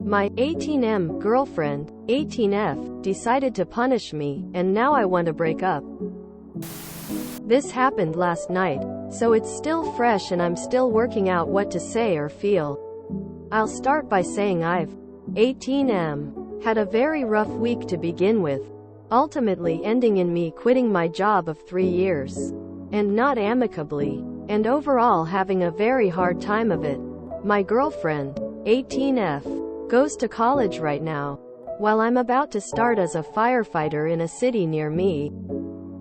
My 18M girlfriend, 18F, decided to punish me, and now I want to break up. This happened last night, so it's still fresh and I'm still working out what to say or feel. I'll start by saying I've 18M had a very rough week to begin with, ultimately ending in me quitting my job of 3 years, and not amicably, and overall having a very hard time of it. My girlfriend, 18F, goes to college right now, while I'm about to start as a firefighter in a city near me.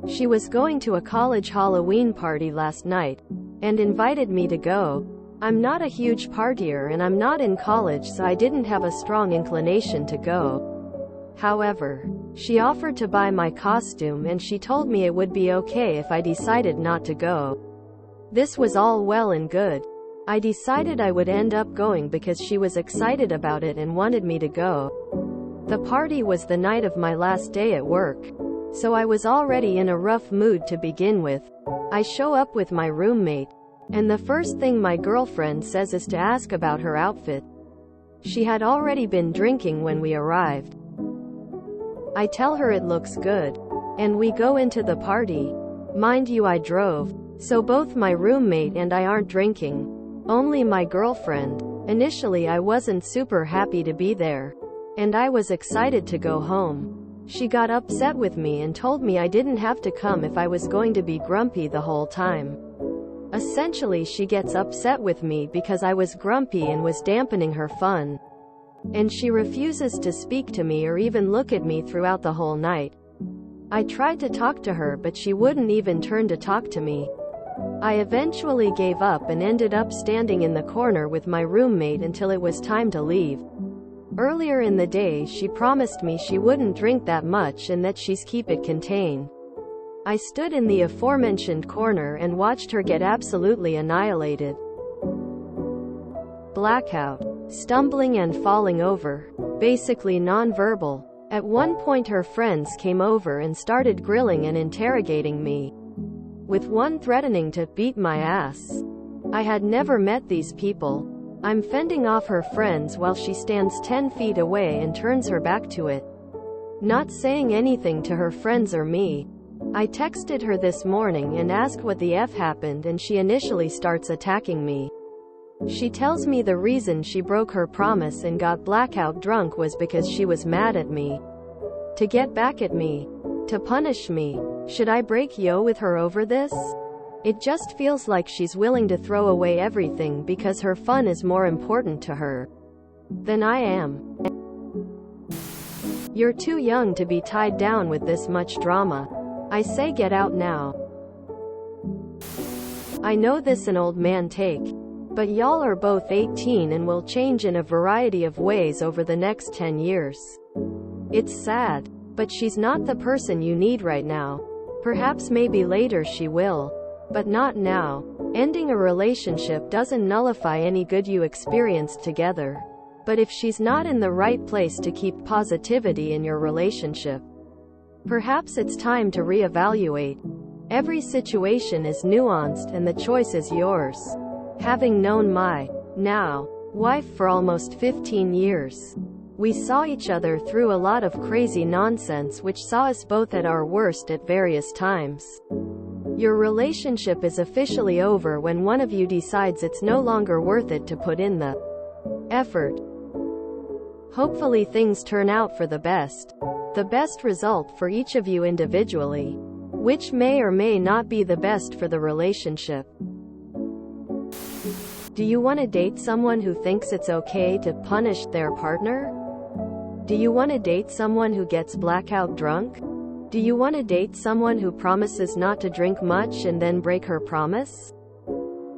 She was going to a college Halloween party last night, and invited me to go. I'm not a huge partier and I'm not in college, so I didn't have a strong inclination to go. However, she offered to buy my costume and she told me it would be okay if I decided not to go. This was all well and good. I decided I would end up going because she was excited about it and wanted me to go. The party was the night of my last day at work, so I was already in a rough mood to begin with. I show up with my roommate, and the first thing my girlfriend says is to ask about her outfit. She had already been drinking when we arrived. I tell her it looks good, and we go into the party. Mind you, I drove, so both my roommate and I aren't drinking. Only my girlfriend. Initially I wasn't super happy to be there, and I was excited to go home. She got upset with me and told me I didn't have to come if I was going to be grumpy the whole time. Essentially, she gets upset with me because I was grumpy and was dampening her fun. And she refuses to speak to me or even look at me throughout the whole night. I tried to talk to her, but she wouldn't even turn to talk to me. I eventually gave up and ended up standing in the corner with my roommate until it was time to leave. Earlier in the day, she promised me she wouldn't drink that much and that she's keep it contained. I stood in the aforementioned corner and watched her get absolutely annihilated. Blackout. Stumbling and falling over. Basically nonverbal. At one point her friends came over and started grilling and interrogating me, with one threatening to beat my ass. I had never met these people. I'm fending off her friends while she stands 10 feet away and turns her back to it, not saying anything to her friends or me. I texted her this morning and asked what the F happened, and she initially starts attacking me. She tells me the reason she broke her promise and got blackout drunk was because she was mad at me. To get back at me. To punish me. Should I break yo with her over this? It just feels like she's willing to throw away everything because her fun is more important to her than I am. You're too young to be tied down with this much drama. I say get out now. I know this an old man take, but y'all are both 18 and will change in a variety of ways over the next 10 years. It's sad, but she's not the person you need right now. Perhaps maybe later she will, but not now. Ending a relationship doesn't nullify any good you experienced together. But if she's not in the right place to keep positivity in your relationship, perhaps it's time to reevaluate. Every situation is nuanced and the choice is yours. Having known my now wife for almost 15 years, we saw each other through a lot of crazy nonsense which saw us both at our worst at various times. Your relationship is officially over when one of you decides it's no longer worth it to put in the effort. Hopefully things turn out for the best result for each of you individually, which may or may not be the best for the relationship. Do you want to date someone who thinks it's okay to punish their partner? Do you want to date someone who gets blackout drunk? Do you want to date someone who promises not to drink much and then break her promise?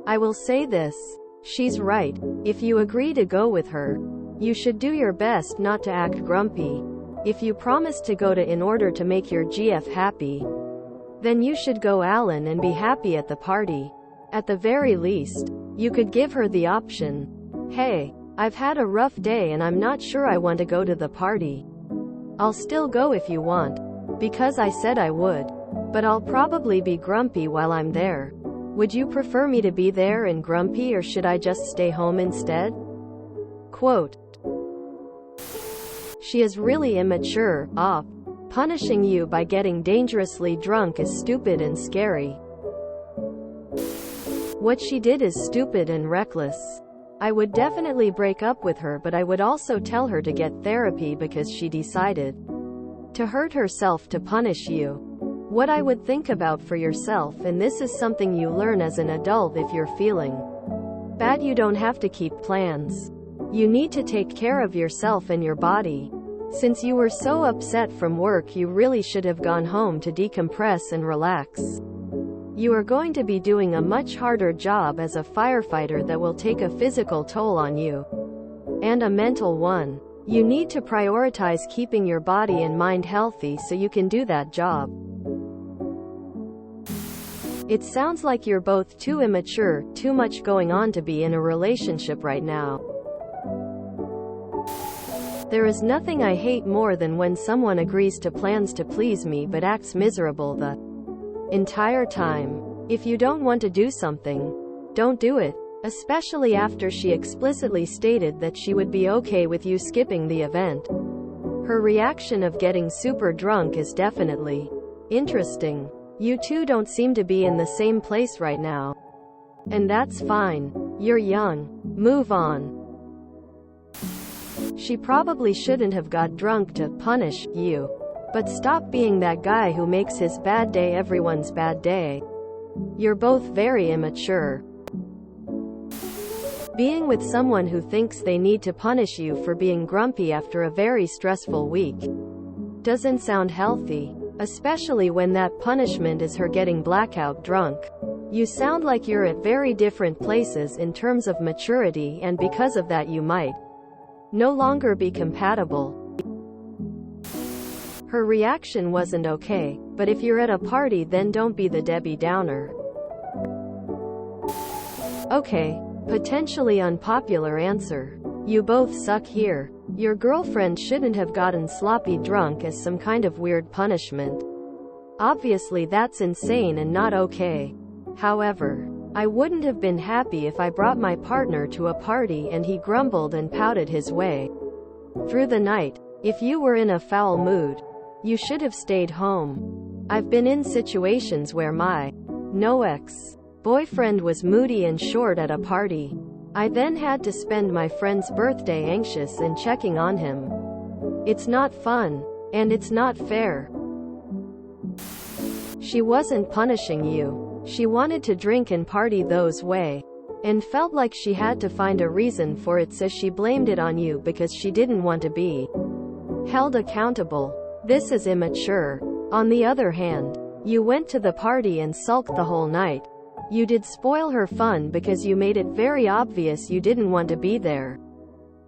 I will say this. She's right. If you agree to go with her, you should do your best not to act grumpy. If you promise to go to in order to make your GF happy, then you should go Alan and be happy at the party. At the very least, you could give her the option. Hey, I've had a rough day and I'm not sure I want to go to the party. I'll still go if you want, because I said I would. But I'll probably be grumpy while I'm there. Would you prefer me to be there and grumpy, or should I just stay home instead? Quote. She is really immature. Punishing you by getting dangerously drunk is stupid and scary. What she did is stupid and reckless. I would definitely break up with her, but I would also tell her to get therapy because she decided to hurt herself to punish you. What I would think about for yourself, and this is something you learn as an adult: if you're feeling bad, you don't have to keep plans. You need to take care of yourself and your body. Since you were so upset from work, you really should have gone home to decompress and relax. You are going to be doing a much harder job as a firefighter that will take a physical toll on you. And a mental one. You need to prioritize keeping your body and mind healthy so you can do that job. It sounds like you're both too immature, too much going on to be in a relationship right now. There is nothing I hate more than when someone agrees to plans to please me but acts miserable the entire time. If you don't want to do something, don't do it. Especially after she explicitly stated that she would be okay with you skipping the event. Her reaction of getting super drunk is definitely interesting. You two don't seem to be in the same place right now. And that's fine. You're young. Move on. She probably shouldn't have got drunk to punish you. But stop being that guy who makes his bad day everyone's bad day. You're both very immature. Being with someone who thinks they need to punish you for being grumpy after a very stressful week doesn't sound healthy. Especially when that punishment is her getting blackout drunk. You sound like you're at very different places in terms of maturity, and because of that you might no longer be compatible. Her reaction wasn't okay, but if you're at a party, then don't be the Debbie Downer. Okay, potentially unpopular answer. You both suck here. Your girlfriend shouldn't have gotten sloppy drunk as some kind of weird punishment. Obviously that's insane and not okay. However, I wouldn't have been happy if I brought my partner to a party and he grumbled and pouted his way through the night. If you were in a foul mood, you should have stayed home. I've been in situations where my ex-boyfriend was moody and short at a party. I then had to spend my friend's birthday anxious and checking on him. It's not fun. And it's not fair. She wasn't punishing you. She wanted to drink and party those way. And felt like she had to find a reason for it, so she blamed it on you because she didn't want to be held accountable. This is immature. On the other hand, you went to the party and sulked the whole night. You did spoil her fun because you made it very obvious you didn't want to be there.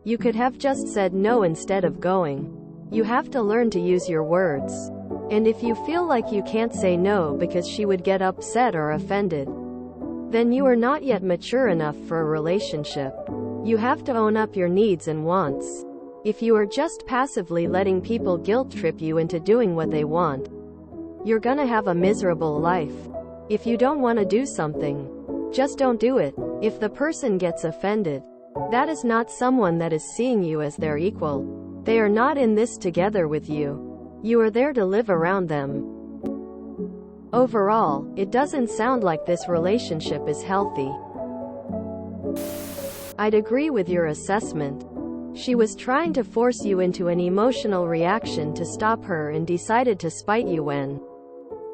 You could have just said no instead of going. You have to learn to use your words. And if you feel like you can't say no because she would get upset or offended, then you are not yet mature enough for a relationship. You have to own up your needs and wants. If you are just passively letting people guilt trip you into doing what they want, you're gonna have a miserable life. If you don't want to do something, just don't do it. If the person gets offended, that is not someone that is seeing you as their equal. They are not in this together with you. You are there to live around them. Overall, it doesn't sound like this relationship is healthy. I'd agree with your assessment. She was trying to force you into an emotional reaction to stop her and decided to spite you when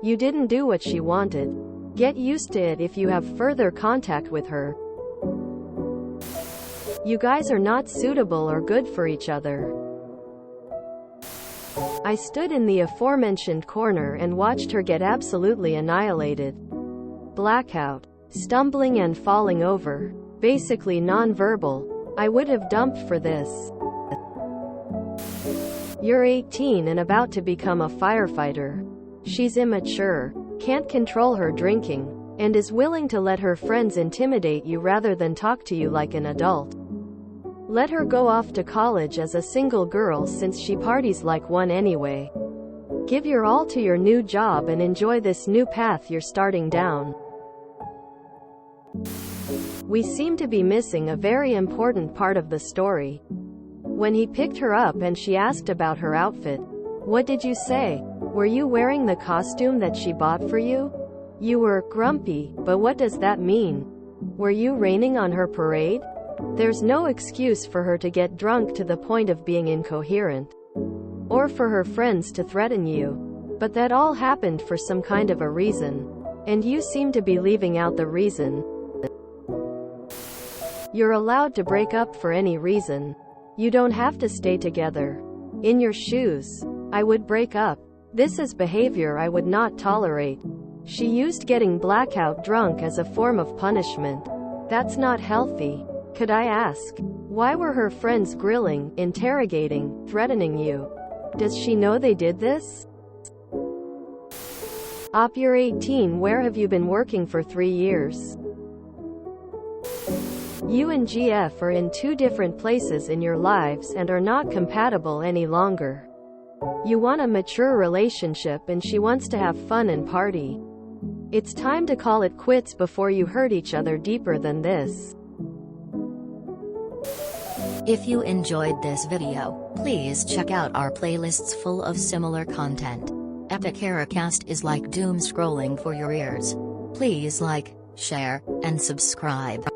you didn't do what she wanted. Get used to it if you have further contact with her. You guys are not suitable or good for each other. I stood in the aforementioned corner and watched her get absolutely annihilated. Blackout. Stumbling and falling over. Basically non-verbal. I would have dumped for this. You're 18 and about to become a firefighter. She's immature, can't control her drinking, and is willing to let her friends intimidate you rather than talk to you like an adult. Let her go off to college as a single girl since she parties like one anyway. Give your all to your new job and enjoy this new path you're starting down. We seem to be missing a very important part of the story. When he picked her up and she asked about her outfit, what did you say? Were you wearing the costume that she bought for you? You were grumpy, but what does that mean? Were you raining on her parade? There's no excuse for her to get drunk to the point of being incoherent, or for her friends to threaten you. But that all happened for some kind of a reason, and you seem to be leaving out the reason. You're allowed to break up for any reason. You don't have to stay together. In your shoes, I would break up. This is behavior I would not tolerate. She used getting blackout drunk as a form of punishment. That's not healthy. Could I ask, why were her friends grilling, interrogating, threatening you? Does she know they did this? Op, you're 18. Where have you been working for 3 years? You and GF are in 2 different places in your lives and are not compatible any longer. You want a mature relationship and she wants to have fun and party. It's time to call it quits before you hurt each other deeper than this. If you enjoyed this video, please check out our playlists full of similar content. Epic Ericast is like doom scrolling for your ears. Please like, share, and subscribe.